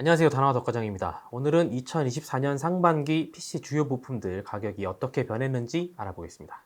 안녕하세요, 다나와 덕과장입니다. 오늘은 2024년 상반기 PC 주요 부품들 가격이 어떻게 변했는지 알아보겠습니다.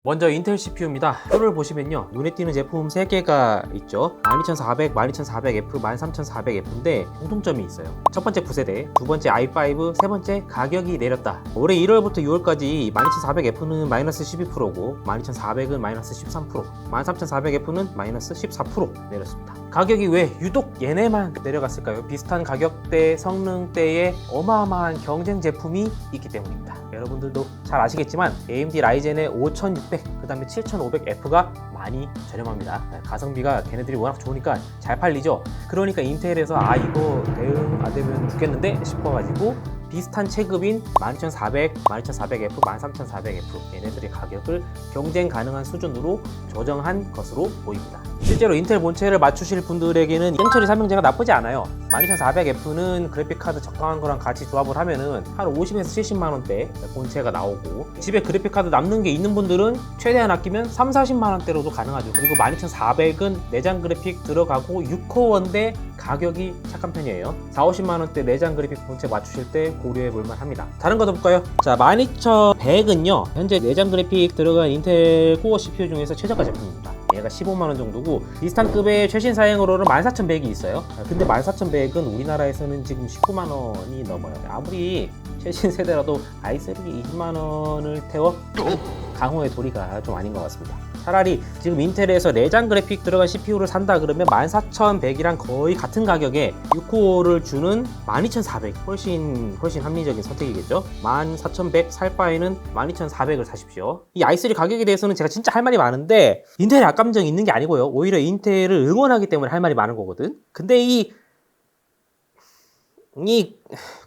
먼저 인텔 CPU입니다. 표를 보시면요, 눈에 띄는 제품 3개가 있죠. 12400, 12400F, 13400F인데 공통점이 있어요. 첫 번째 9세대, 두 번째 i5, 세 번째 가격이 내렸다. 올해 1월부터 6월까지 12400F는 마이너스 12%고 12400은 마이너스 13%, 13400F는 마이너스 14% 내렸습니다. 가격이 왜 유독 얘네만 내려갔을까요? 비슷한 가격대, 성능대에 어마어마한 경쟁 제품이 있기 때문입니다. 여러분들도 잘 아시겠지만 AMD 라이젠의 5600, 그 다음에 7500F가 많이 저렴합니다. 가성비가 걔네들이 워낙 좋으니까 잘 팔리죠. 그러니까 인텔에서 이거 대응 안 되면 죽겠는데 싶어가지고 비슷한 체급인 12400, 12400F, 13400F 얘네들의 가격을 경쟁 가능한 수준으로 조정한 것으로 보입니다. 실제로 인텔 본체를 맞추실 분들에게는 땡처리 삼형제가 나쁘지 않아요. 12400F는 그래픽카드 적당한 거랑 같이 조합을 하면은 한 50에서 70만원대 본체가 나오고, 집에 그래픽카드 남는 게 있는 분들은 최대한 아끼면 3, 40만원대로도 가능하죠. 그리고 12400은 내장 그래픽 들어가고 6코어인데 가격이 착한 편이에요. 4, 50만원대 내장 그래픽 본체 맞추실 때 고려해 볼만 합니다. 다른 것도 볼까요? 자, 12100은요 현재 내장 그래픽 들어간 인텔 코어 CPU 중에서 최저가 제품입니다. 얘가 15만원 정도고, 비슷한 급의 최신 사양으로는 14100이 있어요. 근데 14100은 우리나라에서는 지금 19만원이 넘어요. 아무리 최신 세대라도 i3 20만원을 태워 강호의 도리가 좀 아닌 것 같습니다. 차라리 지금 인텔에서 내장 그래픽 들어간 CPU를 산다 그러면 14100이랑 거의 같은 가격에 6코어를 주는 12400, 훨씬 합리적인 선택이겠죠. 14100 살 바에는 12400을 사십시오. 이 i3 가격에 대해서는 제가 진짜 할 말이 많은데 인텔에 악감정이 있는 게 아니고요, 오히려 인텔을 응원하기 때문에 할 말이 많은 거거든. 근데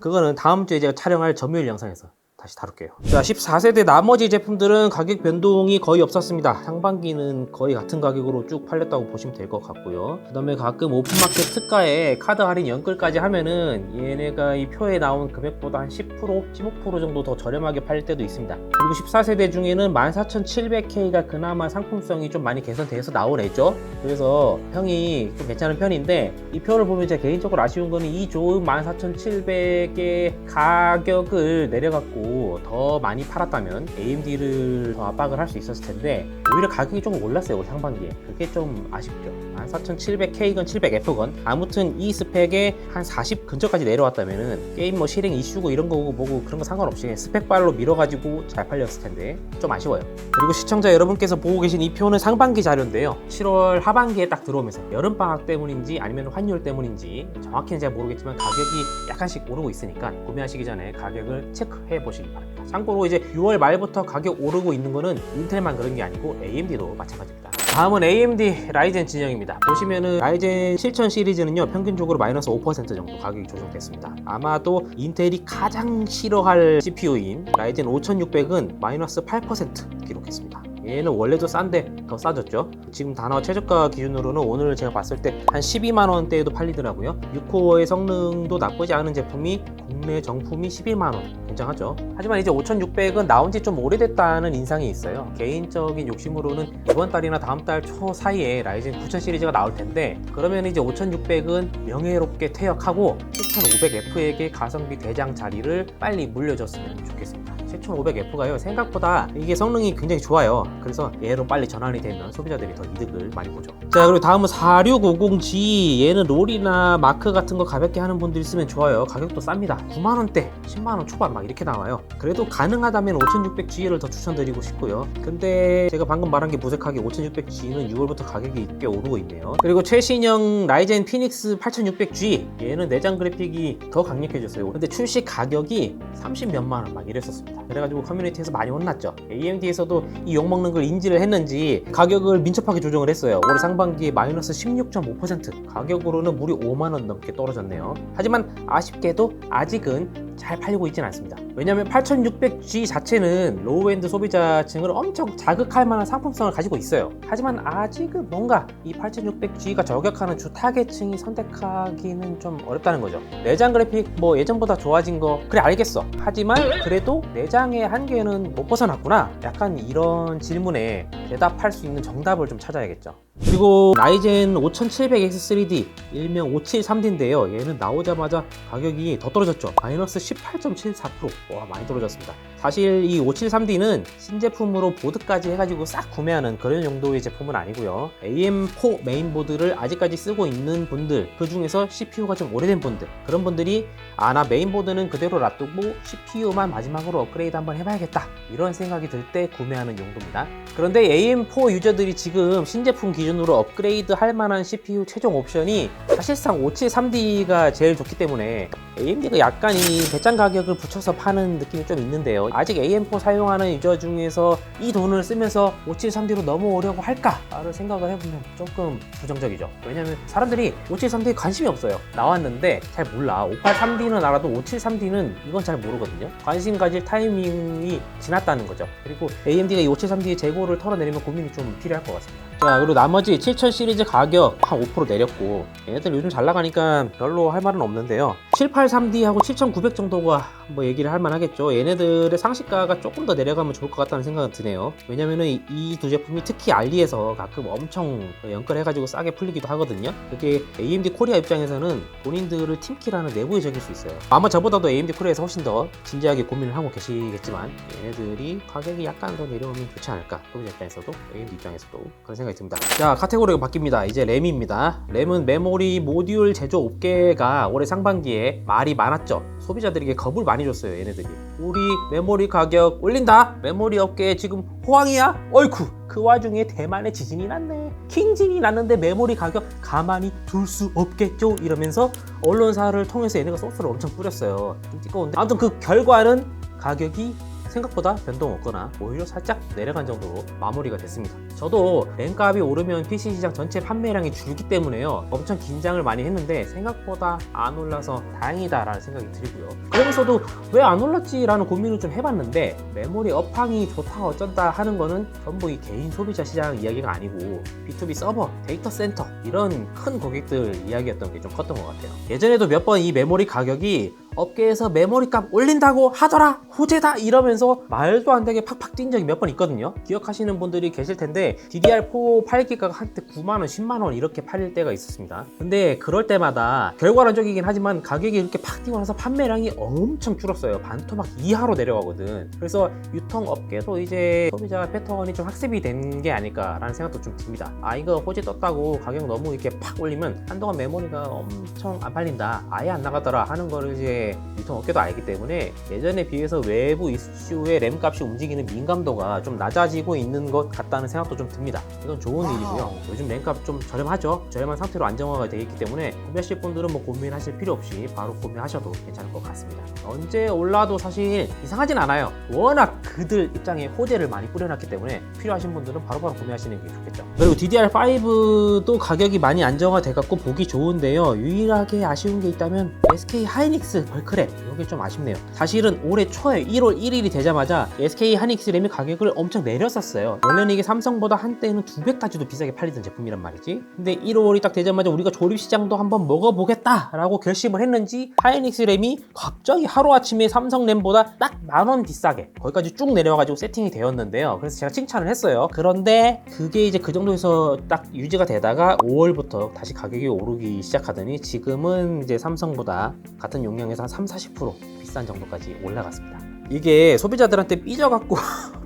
그거는 다음 주에 제가 촬영할 점유율 영상에서 다시 다룰게요. 자, 14세대 나머지 제품들은 가격 변동이 거의 없었습니다. 상반기는 거의 같은 가격으로 쭉 팔렸다고 보시면 될 것 같고요. 그 다음에 가끔 오픈마켓 특가에 카드 할인 연끌까지 하면은 얘네가 이 표에 나온 금액보다 한 10%, 15% 정도 더 저렴하게 팔릴 때도 있습니다. 그리고 14세대 중에는 14700K가 그나마 상품성이 좀 많이 개선돼서 나온 애죠. 그래서 평이 좀 괜찮은 편인데, 이 표를 보면 제가 개인적으로 아쉬운 거는 이 좋은 14700의 가격을 내려갖고 더 많이 팔았다면 AMD를 더 압박을 할 수 있었을 텐데 오히려 가격이 조금 올랐어요, 올 상반기에. 그게 좀 아쉽죠. 14700K건 700F건 아무튼 이 스펙에 한 40 근처까지 내려왔다면은 게임 실행 이슈고 이런 거고 뭐고 그런 거 상관없이 스펙발로 밀어가지고 잘 팔렸을 텐데 좀 아쉬워요. 그리고 시청자 여러분께서 보고 계신 이 표는 상반기 자료인데요, 7월 하반기에 딱 들어오면서 여름방학 때문인지 아니면 환율 때문인지 정확히는 잘 모르겠지만 가격이 약간씩 오르고 있으니까 구매하시기 전에 가격을 체크해 보시기 바랍니다. 참고로 이제 6월 말부터 가격 오르고 있는 거는 인텔만 그런 게 아니고 AMD도 마찬가지입니다. 다음은 AMD 라이젠 진영입니다. 보시면은 라이젠 7000 시리즈는요 평균적으로 마이너스 5% 정도 가격이 조정됐습니다. 아마도 인텔이 가장 싫어할 CPU인 라이젠 5600은 마이너스 8% 기록했습니다. 얘는 원래도 싼데 더 싸졌죠. 지금 다나와 최저가 기준으로는 오늘 제가 봤을 때 한 12만원대에도 팔리더라고요. 6코어의 성능도 나쁘지 않은 제품이 국내 정품이 11만원, 굉장하죠. 하지만 이제 5600은 나온 지 좀 오래됐다는 인상이 있어요. 개인적인 욕심으로는 이번 달이나 다음 달 초 사이에 라이젠 9000 시리즈가 나올 텐데, 그러면 이제 5600은 명예롭게 퇴역하고 7500F에게 가성비 대장 자리를 빨리 물려줬으면 좋겠습니다. 7500F가요 생각보다 이게 성능이 굉장히 좋아요. 그래서 얘로 빨리 전환이 되면 소비자들이 더 이득을 많이 보죠. 자, 그리고 다음은 4650G. 얘는 롤이나 마크 같은 거 가볍게 하는 분들이 쓰면 좋아요. 가격도 쌉니다. 9만원대, 10만원 초반 막 이렇게 나와요. 그래도 가능하다면 5600G를 더 추천드리고 싶고요. 근데 제가 방금 말한 게 무색하게 5600G는 6월부터 가격이 꽤 오르고 있네요. 그리고 최신형 라이젠 피닉스 8600G, 얘는 내장 그래픽이 더 강력해졌어요. 근데 출시 가격이 30 몇만원 막 이랬었습니다. 그래가지고 커뮤니티에서 많이 혼났죠. AMD에서도 이 욕먹는 걸 인지를 했는지 가격을 민첩하게 조정을 했어요. 올해 상반기에 마이너스 16.5%, 가격으로는 무려 5만원 넘게 떨어졌네요. 하지만 아쉽게도 아직은 잘 팔리고 있지는 않습니다. 왜냐하면 8600G 자체는 로우엔드 소비자층을 엄청 자극할 만한 상품성을 가지고 있어요. 하지만 아직은 뭔가 이 8600G가 저격하는 주 타겟층이 선택하기는 좀 어렵다는 거죠. 내장 그래픽 뭐 예전보다 좋아진 거 그래 알겠어. 하지만 그래도 내장의 한계는 못 벗어났구나. 약간 이런 질문에 대답할 수 있는 정답을 좀 찾아야겠죠. 그리고 라이젠 5700X3D 일명 573D인데요. 얘는 나오자마자 가격이 더 떨어졌죠. 마이너스 18.74%. 와, 많이 떨어졌습니다. 사실 이 573D는 신제품으로 보드까지 해가지고 싹 구매하는 그런 정도의 제품은 아니고요. AM4 메인보드를 아직까지 쓰고 있는 분들, 그 중에서 CPU가 좀 오래된 분들, 그런 분들이 나 메인보드는 그대로 놔두고 CPU만 마지막으로 업그레이드 한번 해봐야겠다, 이런 생각이 들 때 구매하는 용도입니다. 그런데 AM4 유저들이 지금 신제품 기준으로 업그레이드 할 만한 CPU 최종 옵션이 사실상 573D가 제일 좋기 때문에 AMD가 약간 이 배짱 가격을 붙여서 파는 느낌이 좀 있는데요. 아직 AM4 사용하는 유저 중에서 이 돈을 쓰면서 573D로 넘어오려고 할까를 생각을 해보면 조금 부정적이죠. 왜냐면 사람들이 573D에 관심이 없어요. 나왔는데 잘 몰라. 583D는 알아도 573D는 이건 잘 모르거든요. 관심 가질 타이밍이 지났다는 거죠. 그리고 AMD가 이 573D의 재고를 털어내리면 고민이 좀 필요할 것 같습니다. 자, 그리고 나머지 7000 시리즈 가격 한 5% 내렸고, 얘네들 요즘 잘 나가니까 별로 할 말은 없는데요. 783D하고 7900 정도가 뭐 얘기를 할 만하겠죠. 얘네들의 상시가가 조금 더 내려가면 좋을 것 같다는 생각은 드네요. 왜냐면은 이 두 제품이 특히 알리에서 가끔 엄청 연결해가지고 싸게 풀리기도 하거든요. 그게 AMD 코리아 입장에서는 본인들을 팀키라는 내부의 적일 수 있어요. 아마 저보다도 AMD 코리아에서 훨씬 더 진지하게 고민을 하고 계시겠지만, 얘네들이 가격이 약간 더 내려오면 좋지 않을까. 소비자 입장에서도 AMD 입장에서도 그런 생각이 듭니다. 자, 카테고리가 바뀝니다. 이제 램입니다. 램은 메모리 모듈 제조 업계가 올해 상반기에 말이 많았죠. 소비자들에게 겁을 많이 줬어요. 얘네들이 우리 메모리 가격 올린다, 메모리 업계에 지금 호황이야, 어이쿠, 그 와중에 대만에 지진이 났네, 킹진이 났는데 메모리 가격 가만히 둘 수 없겠죠, 이러면서 언론사를 통해서 얘네가 소스를 엄청 뿌렸어요. 좀 띠꺼운데 아무튼 그 결과는 가격이 생각보다 변동 없거나 오히려 살짝 내려간 정도로 마무리가 됐습니다. 저도 램값이 오르면 PC 시장 전체 판매량이 줄기 때문에요, 엄청 긴장을 많이 했는데 생각보다 안 올라서 다행이다 라는 생각이 들고요. 그러면서도 왜 안 올랐지 라는 고민을 좀 해봤는데, 메모리 업황이 좋다 어쩐다 하는 거는 전부 이 개인 소비자 시장 이야기가 아니고 B2B 서버, 데이터 센터 이런 큰 고객들 이야기였던 게 좀 컸던 것 같아요. 예전에도 몇 번 이 메모리 가격이 업계에서 메모리 값 올린다고 하더라, 호재다 이러면서 말도 안 되게 팍팍 뛴 적이 몇 번 있거든요. 기억하시는 분들이 계실 텐데 DDR4 8기가가 한때 9만원, 10만원 이렇게 팔릴 때가 있었습니다. 근데 그럴 때마다 결과론적이긴 하지만 가격이 이렇게 팍 뛰고 나서 판매량이 엄청 줄었어요. 반토막 이하로 내려가거든. 그래서 유통업계도 이제 소비자 패턴이 좀 학습이 된 게 아닐까라는 생각도 좀 듭니다. 이거 호재 떴다고 가격 너무 이렇게 팍 올리면 한동안 메모리가 엄청 안 팔린다, 아예 안 나가더라 하는 거를 이제 유통업계도 알기 때문에 예전에 비해서 외부 이슈에 램값이 움직이는 민감도가 좀 낮아지고 있는 것 같다는 생각도 좀 듭니다. 이건 좋은 일이고요. 요즘 램값 좀 저렴하죠. 저렴한 상태로 안정화가 되어 있기 때문에 구매하실 분들은 뭐 고민하실 필요 없이 바로 구매하셔도 괜찮을 것 같습니다. 언제 올라도 사실 이상하진 않아요. 워낙 그들 입장에 호재를 많이 뿌려놨기 때문에 필요하신 분들은 바로바로 구매하시는 게 좋겠죠. 그리고 DDR5도 가격이 많이 안정화돼 갖고 보기 좋은데요. 유일하게 아쉬운 게 있다면 SK 하이닉스 벌크램, 이게 좀 아쉽네요. 사실은 올해 초에 1월 1일이 되자마자 SK 하이닉스 램이 가격을 엄청 내렸었어요. 원래는 이게 삼성보다 한때는 2배까지도 비싸게 팔리던 제품이란 말이지. 근데 1월이 딱 되자마자 우리가 조립시장도 한번 먹어보겠다 라고 결심을 했는지 하이닉스 램이 갑자기 하루아침에 삼성 램보다 딱 10,000원 비싸게 거기까지 쭉 내려와가지고 세팅이 되었는데요. 그래서 제가 칭찬을 했어요. 그런데 그게 이제 그 정도에서 딱 유지가 되다가 5월부터 다시 가격이 오르기 시작하더니 지금은 이제 삼성보다 같은 용량에서 한 30-40% 비싼 정도까지 올라갔습니다. 이게 소비자들한테 삐져갖고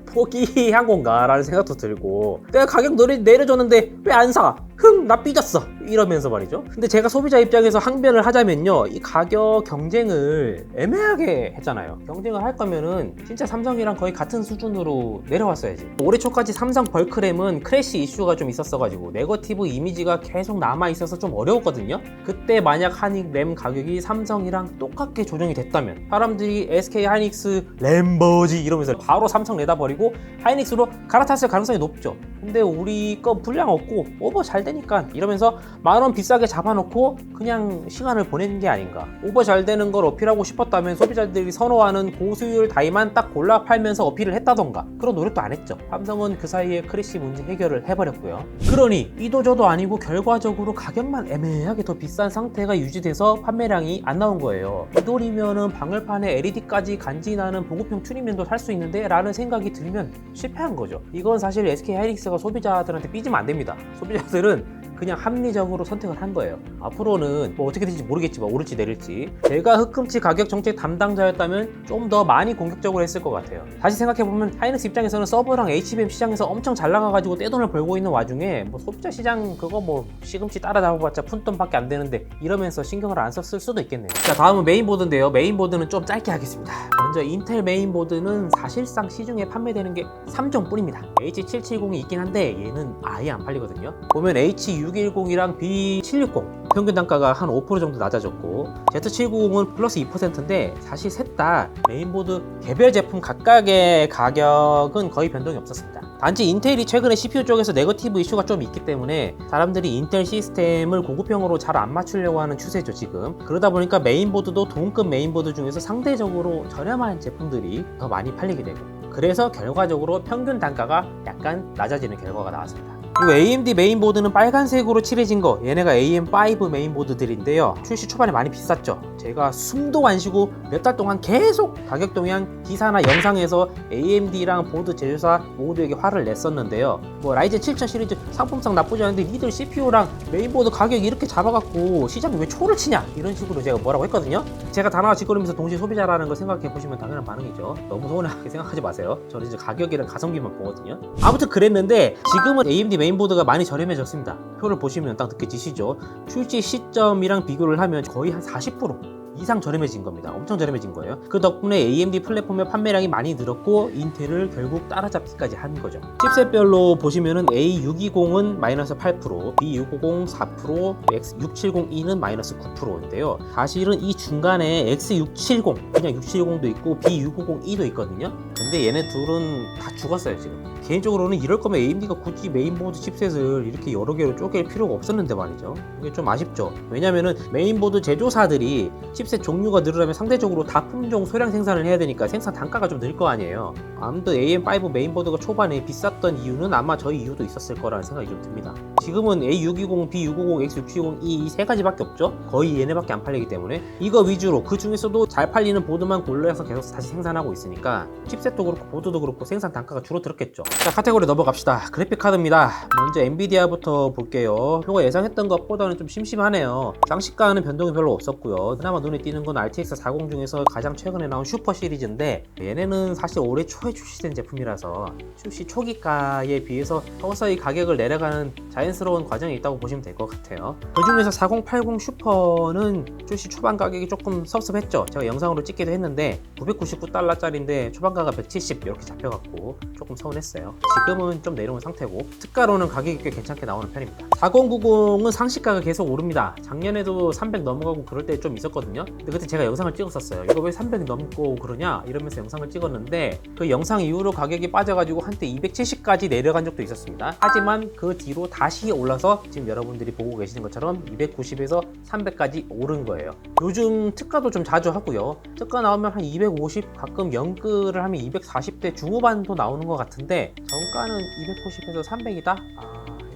포기한 건가 라는 생각도 들고, 내가 가격 내려줬는데 왜 안 사? 나 삐졌어 이러면서 말이죠. 근데 제가 소비자 입장에서 항변을 하자면요, 이 가격 경쟁을 애매하게 했잖아요. 경쟁을 할 거면은 진짜 삼성이랑 거의 같은 수준으로 내려왔어야지. 올해 초까지 삼성 벌크램은 크래시 이슈가 좀 있었어가지고 네거티브 이미지가 계속 남아있어서 좀 어려웠거든요. 그때 만약 하이닉 램 가격이 삼성이랑 똑같게 조정이 됐다면 사람들이 SK 하이닉스 램버지 이러면서 바로 삼성 내다버리고 하이닉스로 갈아탔을 가능성이 높죠. 근데 우리 거 분량 없고 오버 잘 되니까 이러면서 10,000원 비싸게 잡아놓고 그냥 시간을 보내는 게 아닌가. 오버 잘 되는 걸 어필하고 싶었다면 소비자들이 선호하는 고수율 다이만 딱 골라 팔면서 어필을 했다던가 그런 노력도 안 했죠. 삼성은 그 사이에 크래시 문제 해결을 해버렸고요. 그러니 이도저도 아니고 결과적으로 가격만 애매하게 더 비싼 상태가 유지돼서 판매량이 안 나온 거예요. 이 돈이면은 방열판에 LED까지 간지나는 보급형 튜닝맨도 살 수 있는데 라는 생각이 들면 실패한 거죠. 이건 사실 SK 하이닉스가 그렇다고 소비자들한테 삐지면 안 됩니다. 소비자들은 그냥 합리적으로 선택을 한 거예요. 앞으로는 뭐 어떻게 될지 모르겠지만 오를지 내릴지 제가 흑금치 가격 정책 담당자였다면 좀 더 많이 공격적으로 했을 것 같아요. 다시 생각해보면 하이닉스 입장에서는 서버랑 HBM 시장에서 엄청 잘 나가가지고 떼돈을 벌고 있는 와중에 뭐 소비자 시장 그거 뭐 시금치 따라잡아봤자 푼돈밖에 안 되는데 이러면서 신경을 안 썼을 수도 있겠네요. 자, 다음은 메인보드인데요. 메인보드는 좀 짧게 하겠습니다. 먼저 인텔 메인보드는 사실상 시중에 판매되는 게 3종 뿐입니다. H770이 있긴 한데 얘는 아예 안 팔리거든요. 보면 H610이랑 B760 평균 단가가 한 5% 정도 낮아졌고 Z790은 플러스 2%인데 사실 셋 다 메인보드 개별 제품 각각의 가격은 거의 변동이 없었습니다. 단지 인텔이 최근에 CPU 쪽에서 네거티브 이슈가 좀 있기 때문에 사람들이 인텔 시스템을 고급형으로 잘 안 맞추려고 하는 추세죠 지금. 그러다 보니까 메인보드도 동급 메인보드 중에서 상대적으로 저렴한 제품들이 더 많이 팔리게 되고, 그래서 결과적으로 평균 단가가 약간 낮아지는 결과가 나왔습니다. 그리고 AMD 메인보드는 빨간색으로 칠해진 거, 얘네가 AM5 메인보드들인데요. 출시 초반에 많이 비쌌죠. 제가 숨도 안 쉬고 몇 달 동안 계속 가격 동향 기사나 영상에서 AMD랑 보드 제조사 모두에게 화를 냈었는데요. 뭐 라이젠 7000 시리즈 상품성 나쁘지 않은데 니들 CPU랑 메인보드 가격 이렇게 잡아갖고 시장에 왜 초를 치냐, 이런 식으로 제가 뭐라고 했거든요. 제가 단어와 짓거리면서 동시에 소비자라는 걸 생각해보시면 당연한 반응이죠. 너무 서운하게 생각하지 마세요. 저는 이제 가격이랑 가성비만 보거든요. 아무튼 그랬는데 지금은 AMD 메인보드가 많이 저렴해졌습니다. 표를 보시면 딱 느껴지시죠? 출시 시점이랑 비교를 하면 거의 한 40% 이상 저렴해진 겁니다. 엄청 저렴해진 거예요. 그 덕분에 AMD 플랫폼의 판매량이 많많이 늘었고 인텔을 결국 따라잡기까지 한 거죠. 칩셋별로 보시면은 A620은 마이너스 8%, B650 4%, X670E는 마이너스 9%인데요. 사실은 이 중간에 X670, 그냥 670도 있고 B650E도 있거든요. 근데 얘네 둘은 다 죽었어요 지금. 개인적으로는 이럴 거면 AMD가 굳이 메인보드 칩셋을 이렇게 여러 개로 쪼갤 필요가 없었는데 말이죠. 이게 좀 아쉽죠. 왜냐면은 메인보드 제조사들이 칩셋 종류가 늘어나면 상대적으로 다품종 소량 생산을 해야 되니까 생산 단가가 좀 늘 거 아니에요. 아무튼 AM5 메인보드가 초반에 비쌌던 이유는 아마 저희 이유도 있었을 거라는 생각이 좀 듭니다. 지금은 A620, B650, X670 이 세 가지밖에 없죠. 거의 얘네밖에 안 팔리기 때문에 이거 위주로 그 중에서도 잘 팔리는 보드만 골라서 계속 다시 생산하고 있으니까 칩셋도 그렇고 보드도 그렇고 생산 단가가 줄어들었겠죠. 자, 카테고리 넘어갑시다. 그래픽 카드입니다. 먼저 엔비디아부터 볼게요. 이거 예상했던 것보다는 좀 심심하네요. 장시가는 변동이 별로 없었고요. 그나마 눈에 띄는 건 RTX 40 중에서 가장 최근에 나온 슈퍼 시리즈인데 얘네는 사실 올해 초에 출시된 제품이라서 출시 초기가에 비해서 서서히 가격을 내려가는 자연스러운 과정이 있다고 보시면 될 것 같아요. 그 중에서 4080 슈퍼는 출시 초반 가격이 조금 섭섭했죠. 제가 영상으로 찍기도 했는데 999달러짜리인데 초반가가 170 이렇게 잡혀갖고 조금 서운했어요. 지금은 좀 내려온 상태고 특가로는 가격이 꽤 괜찮게 나오는 편입니다. 4090은 상시가가 계속 오릅니다. 작년에도 300 넘어가고 그럴 때 좀 있었거든요. 근데 그때 제가 영상을 찍었었어요. 이거 왜 300이 넘고 그러냐 이러면서 영상을 찍었는데 그 영상 이후로 가격이 빠져가지고 한때 270까지 내려간 적도 있었습니다. 하지만 그 뒤로 다시 올라서 지금 여러분들이 보고 계시는 것처럼 290에서 300까지 오른 거예요. 요즘 특가도 좀 자주 하고요. 특가 나오면 한 250, 가끔 연끌을 하면 240대 중후반도 나오는 것 같은데 정가는 290에서 300이다?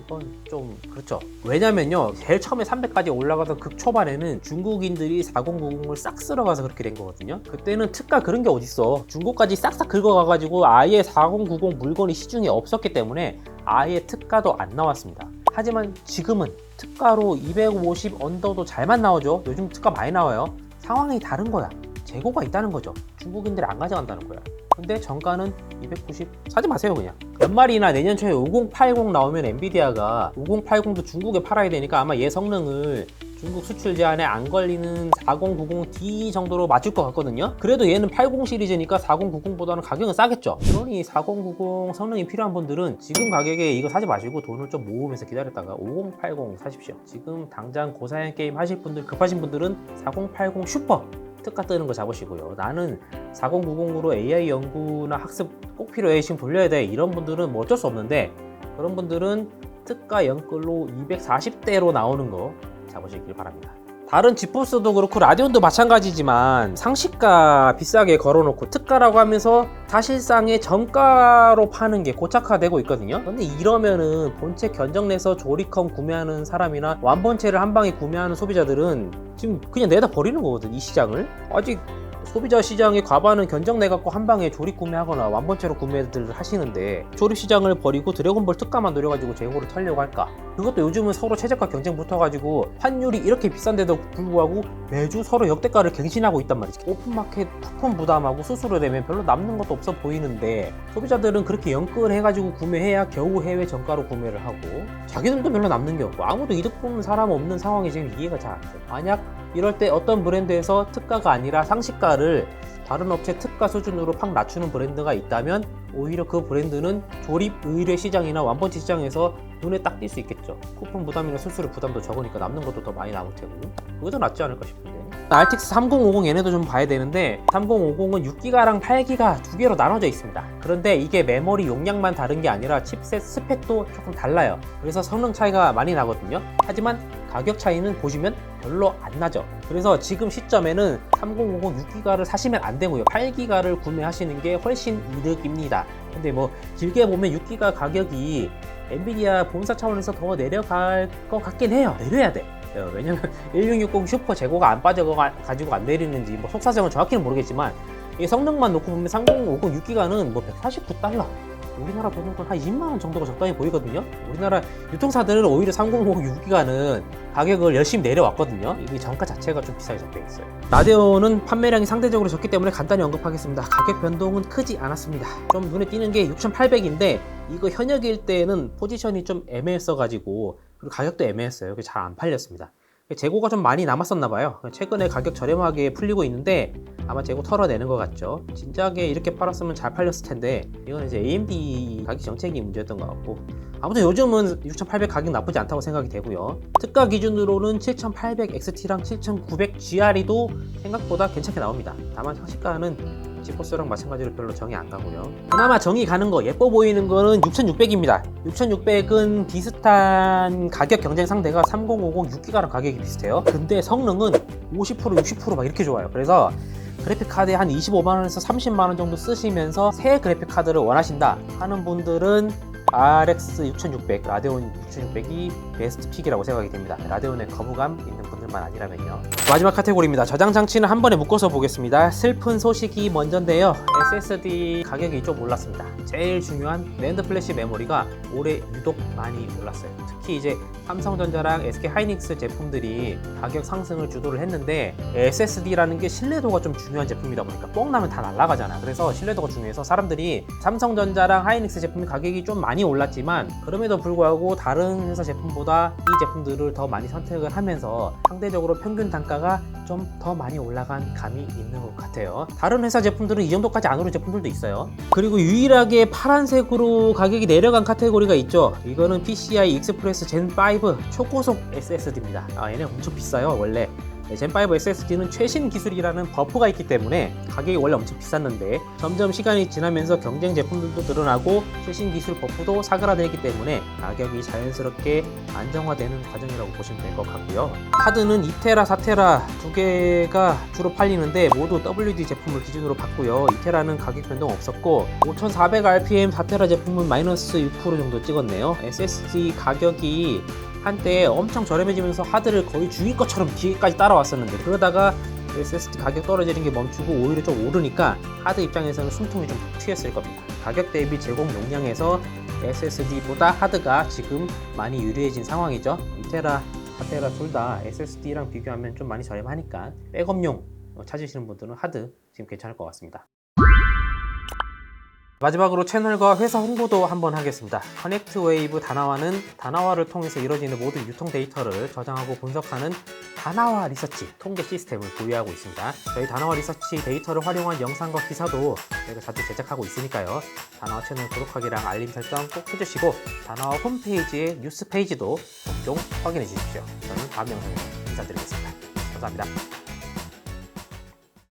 이건 좀 그렇죠. 왜냐면요, 제일 처음에 300까지 올라가서 극초반에는 중국인들이 4090을 싹 쓸어가서 그렇게 된 거거든요. 그때는 특가 그런 게 어딨어. 중국까지 싹싹 긁어가가지고 아예 4090 물건이 시중에 없었기 때문에 아예 특가도 안 나왔습니다. 하지만 지금은 특가로 250 언더도 잘만 나오죠. 요즘 특가 많이 나와요. 상황이 다른 거야. 재고가 있다는 거죠. 중국인들이 안 가져간다는 거야. 근데 정가는 290 사지 마세요. 그냥 연말이나 내년 초에 5080 나오면 엔비디아가 5080도 중국에 팔아야 되니까 아마 얘 성능을 중국 수출 제한에 안 걸리는 4090D 정도로 맞출 것 같거든요. 그래도 얘는 80 시리즈니까 4090보다는 가격은 싸겠죠. 그러니 4090 성능이 필요한 분들은 지금 가격에 이거 사지 마시고 돈을 좀 모으면서 기다렸다가 5080 사십시오. 지금 당장 고사양 게임 하실 분들, 급하신 분들은 4080 슈퍼 특가 뜨는 거 잡으시고요. 나는 4090으로 AI 연구나 학습 꼭 필요해, 지금 돌려야 돼, 이런 분들은 뭐 어쩔 수 없는데 그런 분들은 특가 연끌로 240대로 나오는 거 잡으시길 바랍니다. 다른 지포스도 그렇고 라디온도 마찬가지지만 상시가 비싸게 걸어놓고 특가라고 하면서 사실상의 정가로 파는 게 고착화되고 있거든요. 근데 이러면은 본체 견적내서 조리컴 구매하는 사람이나 완본체를 한 방에 구매하는 소비자들은 지금 그냥 내다 버리는 거거든. 이 시장을 아직 소비자 시장의 과반은 견적내갖고 한방에 조립 구매하거나 완본체로 구매들 하시는데 조립 시장을 버리고 드래곤볼 특가만 노려가지고 재고를 털려고 할까? 그것도 요즘은 서로 최저가 경쟁 붙어가지고 환율이 이렇게 비싼데도 불구하고 매주 서로 역대가를 갱신하고 있단 말이지. 오픈마켓 쿠폰 부담하고 수수료 내면 별로 남는 것도 없어 보이는데 소비자들은 그렇게 연끌해가지고 구매해야 겨우 해외 정가로 구매를 하고 자기들도 별로 남는 게 없고 아무도 이득 보는 사람 없는 상황이 지금 이해가 잘 안 돼. 만약 이럴 때 어떤 브랜드에서 특가가 아니라 상시가를 다른 업체 특가 수준으로 팍 낮추는 브랜드가 있다면 오히려 그 브랜드는 조립 의뢰 시장이나 완본체 시장에서 눈에 딱 띌 수 있겠죠. 쿠폰 부담이나 수수료 부담도 적으니까 남는 것도 더 많이 남을 테고 그게 더 낫지 않을까 싶은데. RTX 3050 얘네도 좀 봐야 되는데 3050은 6기가랑 8기가 두 개로 나눠져 있습니다. 그런데 이게 메모리 용량만 다른 게 아니라 칩셋 스펙도 조금 달라요. 그래서 성능 차이가 많이 나거든요. 하지만 가격 차이는 보시면 별로 안 나죠. 그래서 지금 시점에는 3050 6기가를 사시면 안 되고요. 8기가를 구매하시는 게 훨씬 이득입니다. 근데 뭐 길게 보면 6기가 가격이 엔비디아 본사 차원에서 더 내려갈 것 같긴 해요. 내려야 돼. 왜냐면 1660 슈퍼 재고가 안 빠져가지고 안 내리는지 뭐 속사정은 정확히는 모르겠지만 이 성능만 놓고 보면 3050 6기가는 뭐 149달러 우리나라 돈은 한 20만원 정도가 적당히 보이거든요. 우리나라 유통사들은 오히려 3050 6기가는 가격을 열심히 내려왔거든요. 이게 정가 자체가 좀 비싸게 잡혀 있어요. 라데온은 판매량이 상대적으로 적기 때문에 간단히 언급하겠습니다. 가격 변동은 크지 않았습니다. 좀 눈에 띄는 게 6800인데 이거 현역일 때는 포지션이 좀 애매했어가지고 그리고 가격도 애매했어요. 잘 안 팔렸습니다. 재고가 좀 많이 남았었나 봐요. 최근에 가격 저렴하게 풀리고 있는데 아마 재고 털어내는 것 같죠. 진작에 이렇게 팔았으면 잘 팔렸을 텐데 이건 이제 AMD 가격 정책이 문제였던 것 같고 아무튼 요즘은 6800 가격 나쁘지 않다고 생각이 되고요. 특가 기준으로는 7800 XT랑 7900 GRE도 생각보다 괜찮게 나옵니다. 다만 상시가는 지포스랑 마찬가지로 별로 정이 안 가고요. 그나마 정이 가는 거 예뻐 보이는 거는 6600입니다. 6600은 비슷한 가격 경쟁 상대가 3050 6기가랑 가격이 비슷해요. 근데 성능은 50% 60%막 이렇게 좋아요. 그래서 그래픽 카드에 한 25만원에서 30만원 정도 쓰시면서 새 그래픽 카드를 원하신다 하는 분들은 RX 6600, 라데온 6600이 베스트 픽이라고 생각이 됩니다. 라데온에 거부감 있는 분들만 아니라면요. 마지막 카테고리입니다. 저장 장치는 한 번에 묶어서 보겠습니다. 슬픈 소식이 먼저인데요. SSD 가격이 좀 올랐습니다. 제일 중요한 랜드 플래시 메모리가 올해 유독 많이 올랐어요. 특히 이제 삼성전자랑 SK 하이닉스 제품들이 가격 상승을 주도를 했는데 SSD라는 게 신뢰도가 좀 중요한 제품이다 보니까 뻥 나면 다 날아가잖아. 그래서 신뢰도가 중요해서 사람들이 삼성전자랑 하이닉스 제품이 가격이 좀 많이 올랐지만 그럼에도 불구하고 다른 회사 제품보다 이 제품들을 더 많이 선택을 하면서 상대적으로 평균 단가가 좀 더 많이 올라간 감이 있는 것 같아요. 다른 회사 제품들은 이 정도까지 안 오른 제품들도 있어요. 그리고 유일하게 파란색으로 가격이 내려간 카테고리가 있죠. 이거는 PCI 익스프레스 젠5 초고속 SSD입니다. 얘네 엄청 비싸요. 원래 젠5 SSD는 최신 기술이라는 버프가 있기 때문에 가격이 원래 엄청 비쌌는데 점점 시간이 지나면서 경쟁 제품들도 늘어나고 최신 기술 버프도 사그라들기 때문에 가격이 자연스럽게 안정화되는 과정이라고 보시면 될 것 같고요. 하드는 2테라, 4테라 두 개가 주로 팔리는데 모두 WD 제품을 기준으로 봤고요. 2테라는 가격 변동 없었고 5400rpm 4테라 제품은 마이너스 6% 정도 찍었네요. SSD 가격이 한때 엄청 저렴해지면서 하드를 거의 죽일 것처럼 뒤에까지 따라왔었는데 그러다가 SSD 가격 떨어지는 게 멈추고 오히려 좀 오르니까 하드 입장에서는 숨통이 좀 튀었을 겁니다. 가격 대비 제공 용량에서 SSD보다 하드가 지금 많이 유리해진 상황이죠. 2테라, 4테라 둘 다 SSD랑 비교하면 좀 많이 저렴하니까 백업용 찾으시는 분들은 하드 지금 괜찮을 것 같습니다. 마지막으로 채널과 회사 홍보도 한번 하겠습니다. 커넥트 웨이브 다나와는 다나와를 통해서 이루어지는 모든 유통 데이터를 저장하고 분석하는 다나와 리서치 통계 시스템을 보유하고 있습니다. 저희 다나와 리서치 데이터를 활용한 영상과 기사도 저희가 자주 제작하고 있으니까요. 다나와 채널 구독하기랑 알림 설정 꼭 해주시고 다나와 홈페이지의 뉴스 페이지도 종종 확인해 주십시오. 저는 다음 영상에서 인사드리겠습니다. 감사합니다.